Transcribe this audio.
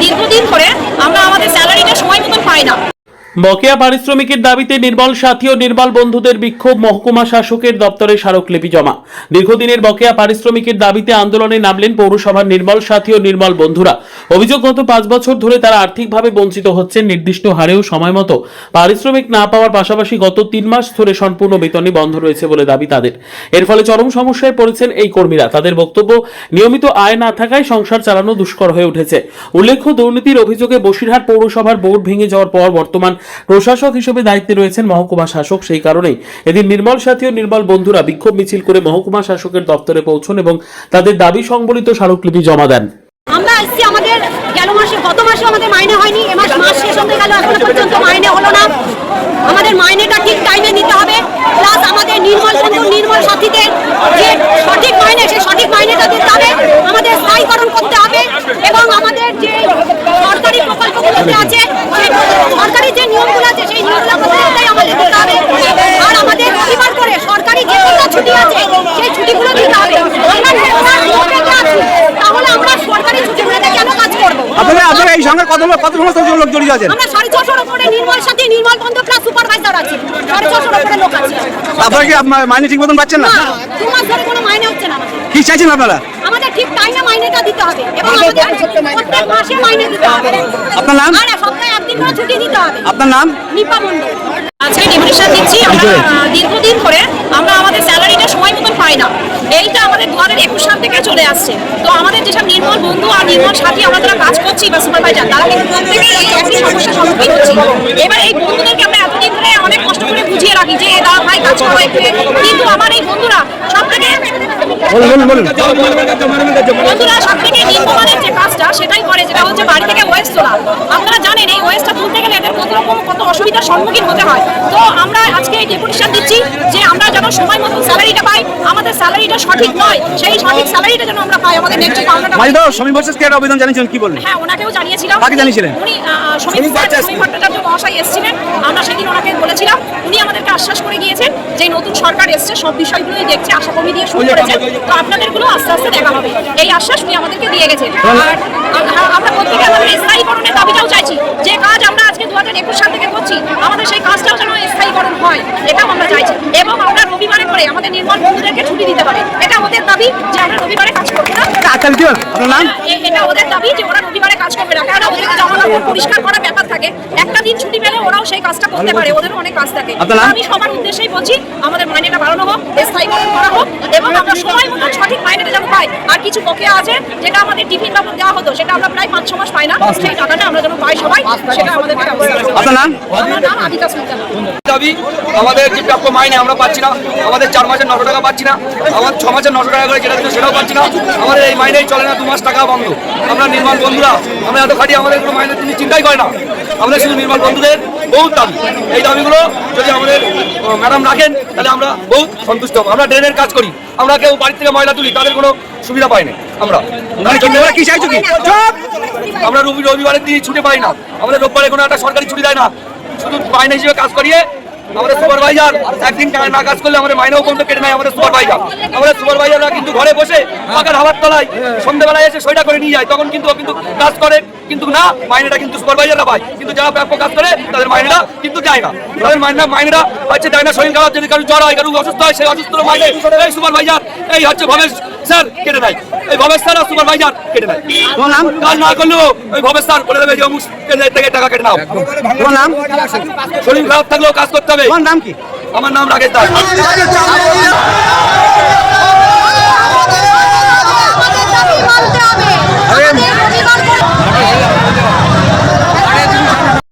দীর্ঘদিন ধরে আমরা আমাদের স্যালারিটা সময় মতন পাই না। বকেয়া পারিশ্রমিকের দাবিতে নির্মল সাথী ও নির্মল বন্ধুদের বিক্ষোভ, মহকুমা শাসকের দপ্তরে স্মারকলিপি জমা। দীর্ঘদিনের বকেয়া পারিশ্রমিকের দাবিতে আন্দোলনে নামলেন পৌরসভার নির্মল সাথী ও নির্মল বন্ধুরা। অভিযোগ, গত 5 বছর ধরে তারা আর্থিকভাবে বঞ্চিত হচ্ছেন। নির্দিষ্ট হারেও সময় মতো পারিশ্রমিক না পাওয়ার পাশাপাশি গত 3 মাস ধরে সম্পূর্ণ বেতনই বন্ধ রয়েছে বলে দাবি তাদের। এর ফলে চরম সমস্যায় পড়েছেন এই কর্মীরা। তাদের বক্তব্য, নিয়মিত আয় না থাকায় সংসার চালানো দুষ্কর হয়ে উঠেছে। উল্লেখ্য, দুর্নীতির অভিযোগে বসিরহাট পৌরসভার বোর্ড ভেঙে যাওয়ার পর বর্তমান প্রশাসক হিসেবে দায়িত্বে রয়েছেন মহকুমা শাসক। সেই কারণেই এদিন নির্মল সাথী ও নির্মল বন্ধুরা বিক্ষোভ মিছিল করে মহকুমা শাসকের দপ্তরে পৌঁছন এবং তাদের দাবি সংবলিত স্মারকলিপি জমা দেন। আমরা আসছি, আমাদের গত মাসে আমাদের মাইনে হয়নি, এ মাস শেষ হতে গেল, এখনো পর্যন্ত মাইনে হলো না। আমাদের মাইনেটা ঠিক টাইমে দিতে হবে, প্লাস আমাদের নির্মল বন্ধু নির্মল সাথীদের যে সঠিক মাইনে, সেই সঠিক মাইনেটা দিতে হবে। আমাদের স্থায়ীকরণ করতে হবে এবং আমাদের যে সরকারি প্রকল্পগুলোতে আছে, সেই সরকারি যে নিয়মগুলো আছে, সেই নিয়মগুলো প্রত্যেকটাই আমাদের দিতে হবে। আর আমাদের রবিবার করে সরকারি যে কোনো ছুটি আছে, সেই ছুটিগুলো দিতে হবে। তাহলে আমরা সরকারি ছুটিগুলোতে কেন কাজ করবো? আপনারা এই সঙ্গে কত সমস্ত লোক জড়িত আছেন? আমরা 650 উপরে নির্মল সাথী, নির্মল বন্ধু প্লাস সুপারভাইজার আছে, 650 উপরে লোক আছে। আপনারা কি মাইনে ঠিক মতন পাচ্ছেন না? 2 মাস ধরে কোনো মাইনে হচ্ছে না। কি চাইছেন আপনারা? আমাদের ঠিক টাইমে মাইনেটা দিতে হবে এবং আমাদের প্রত্যেক মাসে মাইনে দিতে হবে। আপনার নাম? আর সপ্তাহে একদিন করে ছুটি দিতে হবে। আপনার নাম? নিপা মণ্ডল। আজকে ডেপুটেশন দিচ্ছি। আমরা দীর্ঘদিন ধরে আমরা আমাদের স্যালারিটা সময় মতন পাই না। এইটা আমাদের 2021 সাল থেকে চলে আসছে। তো আমাদের যেসব নির্মল বন্ধু আর নির্মল সাথী আমরা যারা কাজ করছি বা সুপারভাইজার, তারা কিন্তু প্রত্যেকেই এই একই সমস্যার সম্মুখীন হচ্ছি। এবার এই বন্ধুদেরকে আমরা এতদিন ধরে অনেক কষ্ট করে বুঝিয়ে রাখি যে দাদা ভাই কাজ করো একটু, কিন্তু আমার এই বন্ধুরা সব থেকে নিম্নমানের যে কাজটা সেটাই করে, যেটা হচ্ছে বাড়ি থেকে ওয়েস্ট তোলা। আপনারা জানেন এই ওয়েস্টটা তুলতে গেলে এদের কত অসুবিধার সম্মুখীন হতে হয়। তো আমরা আজকে এই ডেপুটেশন দিচ্ছি যে আমরা যেন সময় মতো স্যালারিটা পাই। আমাদের স্যালারিটা সঠিক নয়, সেই সঠিক স্যালারিটা যেন আমরা পাই। আমাদের ন্যায্য পাওনাটা পাই। সমীর ভট্টাচার্যকে একটা আবেদন জানিয়েছিলেন, কি বললেন? হ্যাঁ, ওনাকেও জানিয়েছিলাম। কাকে জানিয়েছিলেন? উনি সমীর ভট্টাচার্য মহাশয় এসেছিলেন। আমরা সেদিন ওনাকে বলেছিলাম, উনি আমাদেরকে আশ্বাস করে গিয়েছেন যে নতুন সরকার এসছে, সব বিষয়গুলোই দেখছে, আশা কমি দিয়ে শুরু করেছে, তো আপনাদেরগুলো আস্তে আস্তে দেখা হবে। এই আশ্বাস উনি আমাদেরকে দিয়ে গেছেন। আর আমরা প্রত্যেকে আমাদের স্থায়ীকরণের দাবিটাও চাইছি। যে কাজ আমরা আজকে 2021 সাল থেকে করছি, আমাদের সেই কাজটাও যেন স্থায়ীকরণ হয়, এটাও আমরা চাইছি। এবং আমরা রবিবারে করে আমাদের নির্মল বন্ধুদেরকে ছুটি দিতে পারে, এটা ওদের দাবি যে আমরা রবিবারে কাজ করবো না। এটা ওদের দাবি যে ওরা রবিবারে কাজ করবে না, কারণ ওদের জামাকাপড় পরিষ্কার করার ব্যাপার থাকে। একটা দিন ছুটি পেলে ওরাও সেই কাজটা করতে পারে, ওদেরও অনেক কাজ থাকে। আমি সবার উদ্দেশ্যেই বলছি, আমাদের মাইনেটা বাড়ানো হোক, স্থায়ীকরণ করা হোক এবং আমরা সময় মতো সঠিক মাইনেটা যেন পাই। আর কিছু বকেয়া আছে, যেটা আমাদের টিফিন বাবদ দেওয়া হতো, সেটা আমরা প্রায় 5-6 মাস পাই না। সেই টাকাটা আমরা যেন পাই সবাই, সেটা আমাদের আপনার নাম? আমার নাম আদিকা সুলতানা। দাবি আমাদের যে প্রাপ্য মাইনে আমরা পাচ্ছি না, আমাদের 4 মাসের 900 টাকা পাচ্ছি না, আমার 6 মাসের 900 টাকা করে যেটা দিত সেটাও পাচ্ছি না। আমাদের এই মাইনেই চলে না, 2 মাস টাকা বন্ধ। আমরা নির্মল বন্ধুরা আমরা এত খাটি, আমাদের কোনো মাইনে তিনি চিন্তাই করে না। আমাদের শুধু নির্মল বন্ধুদের বহুত দাবি, এই দাবিগুলো যদি আমাদের ম্যাডাম রাখেন তাহলে আমরা বহুত সন্তুষ্ট হব। আমরা ড্রেনের কাজ করি, আমরা কেউ বাড়ি থেকে ময়লা তুলি, তাদের কোনো সুবিধা পাই না। কি চাইছো কি? আমরা রবিবারের দিন ছুটি পাই না, আমাদের রোববারে কোনো একটা সরকারি ছুটি দেয় না, শুধু মাইনে হিসেবে কাজ করিয়ে আমাদের সুপারভাইজার একদিন না কাজ করলে আমাদের মাইনেও কমতে কেটে নেয় আমাদের সুপারভাইজাররা কিন্তু ঘরে বসে পাকার হাওয়ার তলায় সন্ধ্যেবেলায় এসে সইটা করে নিয়ে যায়, তখন কিন্তু কাজ করে, কিন্তু না মাইনেটা কিন্তু সুপারভাইজাররা পায়, কিন্তু যারা প্রাপ্য কাজ করে তাদের মাইনেটা কিন্তু যায় না। তাদের মাইনেটা হচ্ছে যায় না। শরীর খারাপ যদি কারো জ্বর হয়, কারো অসুস্থ হয়, সেই অসুস্থ মাইনে এই সুপারভাইজার এই হচ্ছে ভবেশ স্যার কেটে নেয়, এই ভবেশ স্যার আর সুপারভাইজার কেটে নেয়। কাজ না করলেও ওই ভবেশ স্যার বলে দেবে যে অমুক থেকে টাকা কেটে নাও। তোমার নাম? শরীর খারাপ থাকলেও কাজ করতে হবে। তোমার নাম কি? আমার নাম রাকেশ দাস।